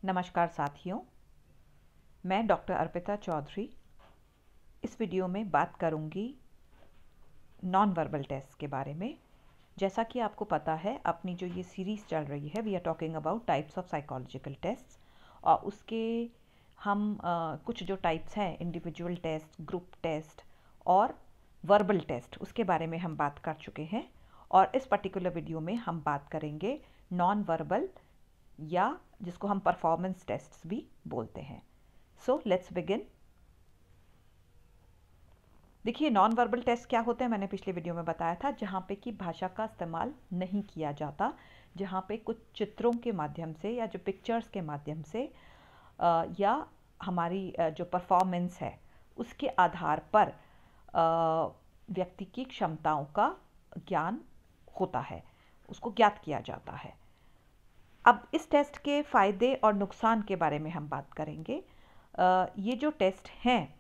नमस्कार साथियों, मैं डॉक्टर अर्पिता चौधरी इस वीडियो में बात करूंगी नॉन वर्बल टेस्ट के बारे में। जैसा कि आपको पता है, अपनी जो ये सीरीज़ चल रही है, we are talking about types of psychological test, और उसके हम कुछ जो टाइप्स हैं, इंडिविजुअल टेस्ट, ग्रुप टेस्ट और वर्बल टेस्ट, उसके बारे में हम बात कर चुके हैं। और इस पर्टिकुलर वीडियो में हम बात करेंगे नॉन वर्बल, या जिसको हम परफॉर्मेंस टेस्ट्स भी बोलते हैं। So let's begin. देखिए, नॉन वर्बल टेस्ट क्या होते हैं, मैंने पिछले वीडियो में बताया था, जहाँ पे कि भाषा का इस्तेमाल नहीं किया जाता, जहाँ पे कुछ चित्रों के माध्यम से या जो पिक्चर्स के माध्यम से या हमारी जो परफॉर्मेंस है उसके आधार पर व्यक्ति की क्षमताओं का ज्ञान होता है, उसको ज्ञात किया जाता है। अब इस टेस्ट के फ़ायदे और नुकसान के बारे में हम बात करेंगे। ये जो टेस्ट हैं,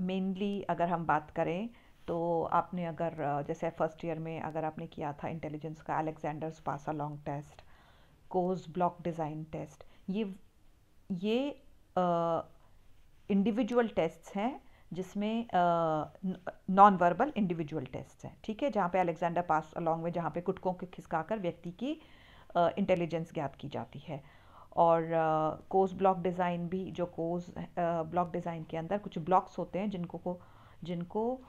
मेनली अगर हम बात करें तो आपने अगर जैसे फर्स्ट ईयर में अगर आपने किया था इंटेलिजेंस का अलेक्जेंडर्स पास अलोंग टेस्ट, कोज ब्लॉक डिज़ाइन टेस्ट, ये इंडिविजुअल टेस्ट्स हैं, जिसमें नॉन वर्बल इंडिविजुअल टेस्ट्स हैं, ठीक है, जहाँ पे अलेक्जेंडर पास अलोंग में जहाँ पे कुटकों के खिसकाकर व्यक्ति की इंटेलिजेंस ज्ञात की जाती है। और कोज ब्लॉक डिज़ाइन भी, जो कोज ब्लॉक डिज़ाइन के अंदर कुछ ब्लॉक्स होते हैं जिनको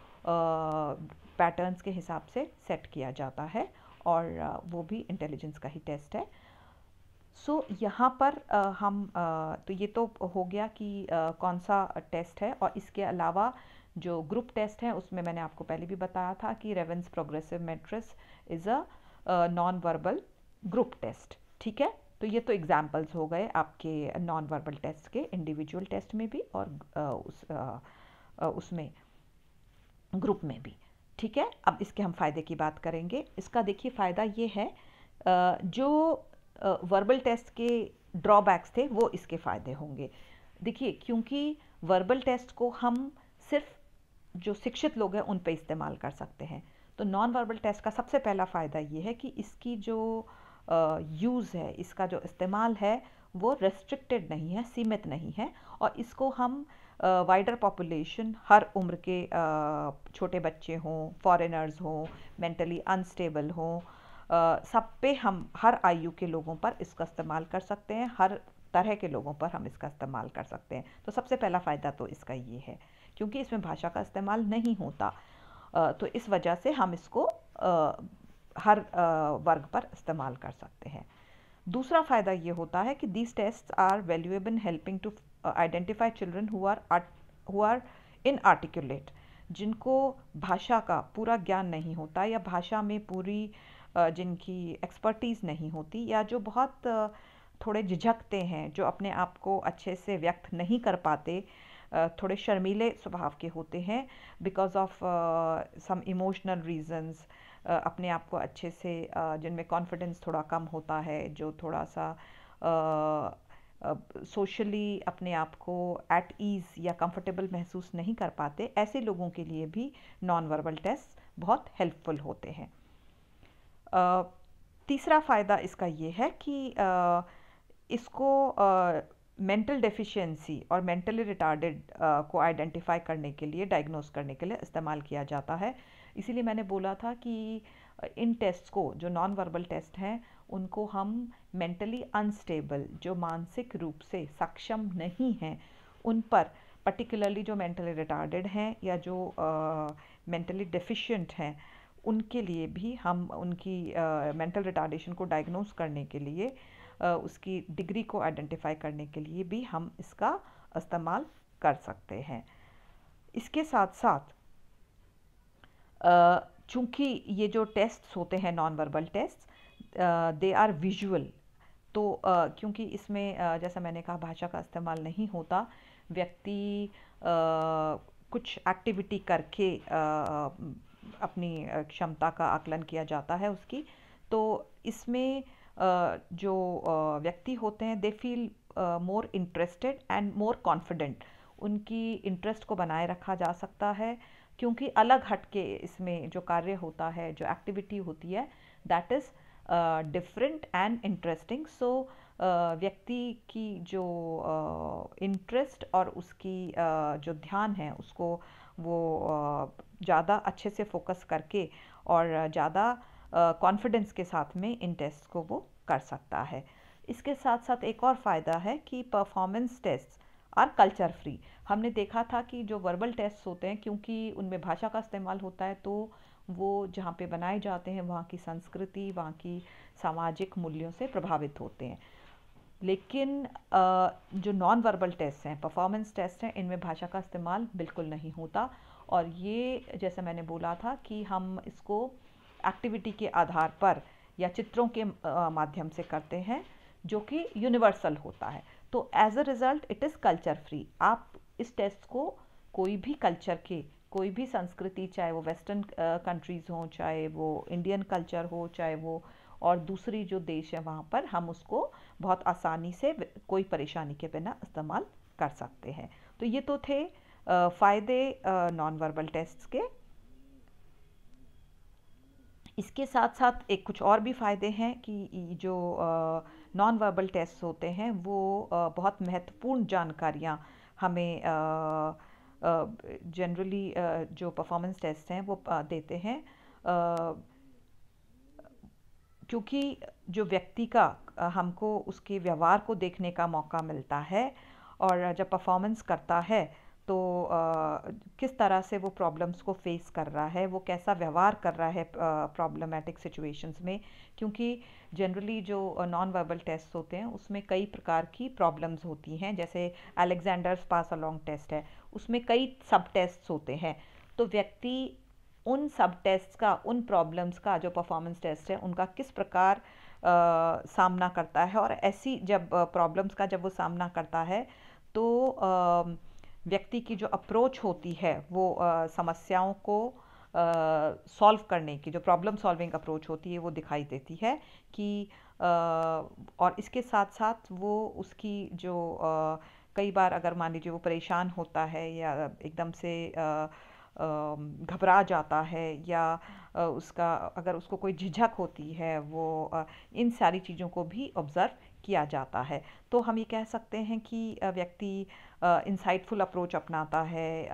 पैटर्न्स के हिसाब से सेट किया जाता है, और वो भी इंटेलिजेंस का ही टेस्ट है। सो यहाँ पर तो ये तो हो गया कि कौन सा टेस्ट है। और इसके अलावा जो ग्रुप टेस्ट है, उसमें मैंने आपको पहले भी बताया था कि Raven's progressive matrix is a non verbal group test, ठीक है। तो ये तो एग्जाम्पल्स हो गए आपके नॉन वर्बल टेस्ट के, इंडिविजुअल टेस्ट में भी और उसमें ग्रुप में भी, ठीक है। अब इसके हम फ़ायदे की बात करेंगे। इसका देखिए फ़ायदा ये है, जो वर्बल टेस्ट के ड्रॉबैक्स थे वो इसके फ़ायदे होंगे। देखिए, क्योंकि वर्बल टेस्ट को हम सिर्फ जो शिक्षित लोग हैं उन पे इस्तेमाल कर सकते हैं, तो नॉन वर्बल टेस्ट का सबसे पहला फ़ायदा ये है कि इसकी जो यूज़ है, इसका जो इस्तेमाल है वो रेस्ट्रिक्टेड नहीं है, सीमित नहीं है, और इसको हम वाइडर पॉपुलेशन, हर उम्र के छोटे बच्चे हों, फॉरेनर्स हों, मेंटली अनस्टेबल हों, सब पे हम हर आयु के लोगों पर इसका इस्तेमाल कर सकते हैं, हर तरह के लोगों पर हम इसका इस्तेमाल कर सकते हैं। तो सबसे पहला फ़ायदा तो इसका ये है, क्योंकि इसमें भाषा का इस्तेमाल नहीं होता, तो इस वजह से हम इसको हर वर्ग पर इस्तेमाल कर सकते हैं। दूसरा फ़ायदा ये होता है कि these test are valuable in helping to identify children who are inarticulate, जिनको भाषा का पूरा ज्ञान नहीं होता, या भाषा में पूरी जिनकी एक्सपर्टीज़ नहीं होती, या जो बहुत थोड़े झिझकते हैं, जो अपने आप को अच्छे से व्यक्त नहीं कर पाते, थोड़े शर्मीले स्वभाव के होते हैं, because of some emotional reasons, अपने आप को अच्छे से जिनमें कॉन्फिडेंस थोड़ा कम होता है, जो थोड़ा सा सोशली अपने आप को एट ईज़ या कंफर्टेबल महसूस नहीं कर पाते, ऐसे लोगों के लिए भी नॉन वर्बल टेस्ट बहुत हेल्पफुल होते हैं। तीसरा फ़ायदा इसका ये है कि इसको मेंटल डेफिशिएंसी और मेंटली रिटार्डेड को आइडेंटिफाई करने के लिए, डायग्नोस करने के लिए इस्तेमाल किया जाता है। इसीलिए मैंने बोला था कि इन टेस्ट्स को, जो नॉन वर्बल टेस्ट हैं, उनको हम मेंटली अनस्टेबल, जो मानसिक रूप से सक्षम नहीं हैं, उन पर, पर्टिकुलरली जो मेंटली रिटार्डेड हैं या जो मेंटली डेफिशिएंट हैं, उनके लिए भी हम उनकी मेंटल रिटार्डेशन को डायग्नोस करने के लिए, उसकी डिग्री को आइडेंटिफाई करने के लिए भी हम इसका इस्तेमाल कर सकते हैं। इसके साथ साथ चूँकि ये जो टेस्ट्स होते हैं non verbal test, they are visual, तो क्योंकि इसमें जैसा मैंने कहा भाषा का इस्तेमाल नहीं होता, व्यक्ति कुछ एक्टिविटी करके अपनी क्षमता का आकलन किया जाता है उसकी, तो इसमें जो व्यक्ति होते हैं, they feel more interested and more confident, उनकी इंटरेस्ट को बनाए रखा जा सकता है, क्योंकि अलग हट के इसमें जो कार्य होता है, जो एक्टिविटी होती है, that is different and interesting, so व्यक्ति की जो इंटरेस्ट और उसकी जो ध्यान है उसको वो ज़्यादा अच्छे से फोकस करके और ज़्यादा कॉन्फिडेंस के साथ में इन टेस्ट को वो कर सकता है। इसके साथ साथ एक और फ़ायदा है कि performance test are culture free. हमने देखा था कि जो वर्बल टेस्ट होते हैं, क्योंकि उनमें भाषा का इस्तेमाल होता है, तो वो जहाँ पे बनाए जाते हैं वहाँ की संस्कृति, वहाँ की सामाजिक मूल्यों से प्रभावित होते हैं। लेकिन जो नॉन वर्बल टेस्ट हैं, परफॉर्मेंस टेस्ट हैं, इनमें भाषा का इस्तेमाल बिल्कुल नहीं होता। और ये जैसे मैंने बोला था कि हम इसको एक्टिविटी के आधार पर या चित्रों के माध्यम से करते हैं, जो कि यूनिवर्सल होता है। तो as a result it is culture free. आप इस टेस्ट को कोई भी कल्चर के, कोई भी संस्कृति, चाहे वो वेस्टर्न कंट्रीज़ हों, चाहे वो इंडियन कल्चर हो, चाहे वो और दूसरी जो देश है, वहाँ पर हम उसको बहुत आसानी से कोई परेशानी के बिना इस्तेमाल कर सकते हैं। तो ये तो थे फ़ायदे नॉन वर्बल टेस्ट्स के। इसके साथ साथ एक कुछ और भी फ़ायदे हैं कि जो नॉन वर्बल टेस्ट होते हैं वो बहुत महत्वपूर्ण जानकारियाँ हमें जनरली जो परफॉर्मेंस टेस्ट हैं वो देते हैं, क्योंकि जो व्यक्ति का हमको उसके व्यवहार को देखने का मौका मिलता है, और जब परफॉर्मेंस करता है तो किस तरह से वो प्रॉब्लम्स को फेस कर रहा है, वो कैसा व्यवहार कर रहा है प्रॉब्लमेटिक सिचुएशंस में। क्योंकि जनरली जो नॉन वर्बल टेस्ट होते हैं उसमें कई प्रकार की प्रॉब्लम्स होती हैं, जैसे अलेक्जेंडर्स पास अलोंग टेस्ट है, उसमें कई सब टेस्ट्स होते हैं। तो व्यक्ति उन सब टेस्ट्स का, उन प्रॉब्लम्स का, जो परफॉर्मेंस टेस्ट है उनका किस प्रकार सामना करता है, और ऐसी जब प्रॉब्लम्स का जब वो सामना करता है तो व्यक्ति की जो अप्रोच होती है वो समस्याओं को सॉल्व करने की, जो प्रॉब्लम सॉल्विंग अप्रोच होती है वो दिखाई देती है कि और इसके साथ साथ वो उसकी जो कई बार अगर मान लीजिए वो परेशान होता है या एकदम से घबरा जाता है, या उसका अगर उसको कोई झिझक होती है, वो इन सारी चीज़ों को भी ऑब्ज़र्व किया जाता है। तो हम ये कह सकते हैं कि व्यक्ति इंसाइटफुल अप्रोच अपनाता है,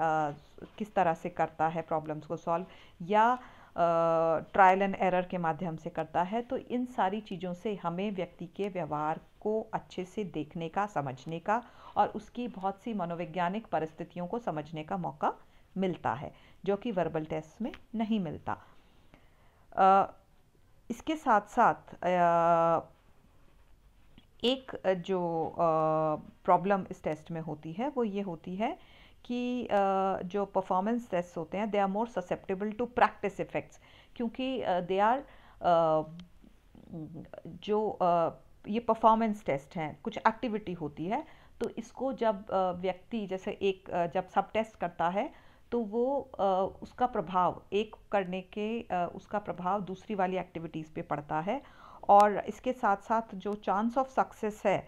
किस तरह से करता है प्रॉब्लम्स को सॉल्व, या ट्रायल एंड एरर के माध्यम से करता है। तो इन सारी चीज़ों से हमें व्यक्ति के व्यवहार को अच्छे से देखने का, समझने का, और उसकी बहुत सी मनोवैज्ञानिक परिस्थितियों को समझने का मौका मिलता है, जो कि वर्बल टेस्ट में नहीं मिलता। इसके साथ साथ एक जो प्रॉब्लम इस टेस्ट में होती है वो ये होती है कि जो परफॉर्मेंस टेस्ट होते हैं they are more susceptible to practice effects, क्योंकि दे आर जो ये परफॉर्मेंस टेस्ट हैं, कुछ एक्टिविटी होती है, तो इसको जब व्यक्ति जैसे एक जब सब टेस्ट करता है तो वो उसका प्रभाव एक करने के उसका प्रभाव दूसरी वाली एक्टिविटीज़ पे पड़ता है। और इसके साथ साथ जो चांस ऑफ सक्सेस है,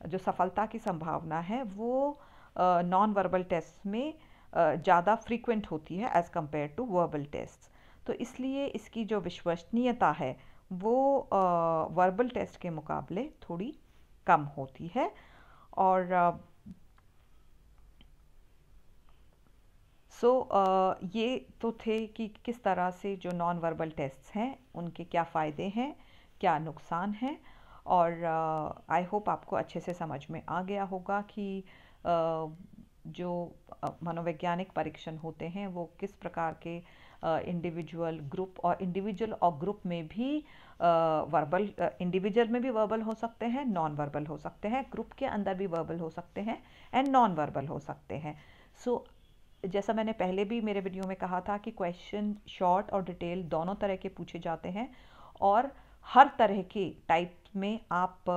जो सफलता की संभावना है, वो नॉन वर्बल टेस्ट में ज़्यादा फ्रीक्वेंट होती है as compare to verbal test. तो इसलिए इसकी जो विश्वसनीयता है वो वर्बल टेस्ट के मुकाबले थोड़ी कम होती है। और ये तो थे कि किस तरह से जो नॉन वर्बल टेस्ट्स हैं उनके क्या फ़ायदे हैं, क्या नुकसान हैं। और आई होप आपको अच्छे से समझ में आ गया होगा कि जो मनोवैज्ञानिक परीक्षण होते हैं वो किस प्रकार के इंडिविजुअल, ग्रुप, और इंडिविजुअल और ग्रुप में भी वर्बल, इंडिविजुअल में भी वर्बल हो सकते हैं, नॉन वर्बल हो सकते हैं, ग्रुप के अंदर भी वर्बल हो सकते हैं, एंड नॉन वर्बल हो सकते हैं। सो जैसा मैंने पहले भी मेरे वीडियो में कहा था कि क्वेश्चन शॉर्ट और डिटेल दोनों तरह के पूछे जाते हैं, और हर तरह के टाइप में आप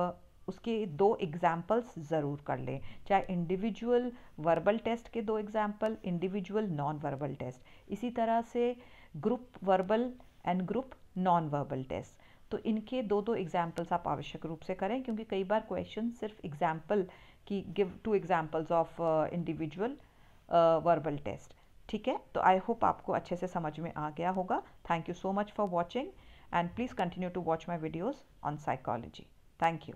उसके 2 एग्जाम्पल्स ज़रूर कर लें, चाहे इंडिविजुअल वर्बल टेस्ट के 2 example, individual non verbal test, इसी तरह से group verbal and group non verbal test. तो इनके 2 एग्जाम्पल्स आप आवश्यक रूप से करें, क्योंकि कई बार क्वेश्चन सिर्फ एग्जाम्पल की give 2 examples of individual verbal test. ठीक है, तो आई होप आपको अच्छे से समझ में आ गया होगा। Thank you so much for watching, and please continue to watch my videos on psychology. Thank you.